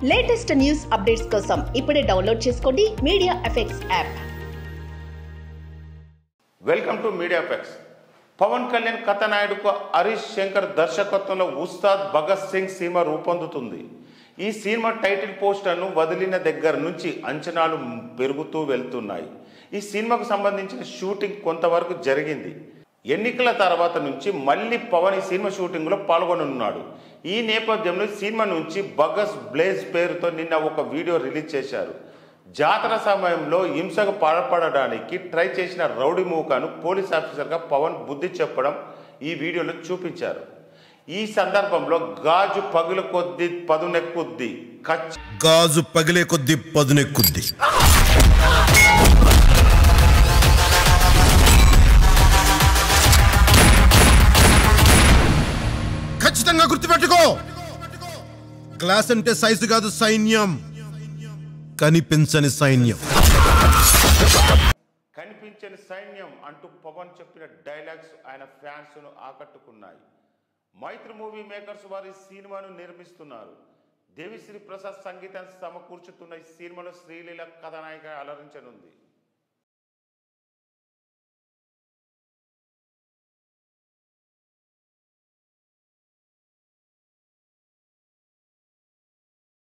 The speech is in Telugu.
లేటెస్ట్ న్యూస్ అప్డేట్స్ కోసం ఇప్పుడే డౌన్లోడ్ చేసుకోండి media effects app. Welcome to media effects. Pawan Kalyan కథానాయకుడు హరీష్ శంకర్ దర్శకత్వంలో ఉస్తాద్ భగత్ సింగ్ సినిమా రూపొందుతుంది. ఈ సినిమా టైటిల్ పోస్టర్ను వదిలిన దగ్గర నుంచి అంచనాలు పెరుగుతూ వెళ్తున్నాయి. ఈ సినిమాకు సంబంధించిన షూటింగ్ కొంతవరకు జరిగింది. ఎన్నికల తర్వాత నుంచి మళ్ళీ పవన్ ఈ సినిమా షూటింగ్లో పాల్గొనున్నాడు. ఈ నేపథ్యంలో సినిమా నుంచి బగస్ బ్లేజ్ పేరుతో నిన్న ఒక వీడియో రిలీజ్ చేశారు. జాతర సమయంలో హింసకు పాల్పడడానికి ట్రై చేసిన రౌడీ మూకను పోలీస్ ఆఫీసర్గా పవన్ బుద్ధి చెప్పడం ఈ వీడియోలో చూపించారు. ఈ సందర్భంలో గాజు పగిలే కొద్దీ పదునెక్కుద్ది, గాజు పగిలే కొద్దీ పదునెక్కుద్ది. ఖచ్చితంగా గుర్తుపెట్టుకో, క్లాస్ అంటే సైజు కాదు, సైన్యం. కనిపించని సైన్యం. కనిపించని సైన్యం అంటూ పవన్ చెప్పిన డైలాగ్స్ ఆయన ఫ్యాన్స్ ను ఆకట్టుకున్నాయి. మైత్రి మూవీ మేకర్స్ వారి సినిమాను నిర్మిస్తున్నారు. దేవిశ్రీ ప్రసాద్ సంగీతాన్ని సమకూర్చుతున్న ఈ సినిమాలో శ్రీలీల కథానాయిక అలరించనుంది.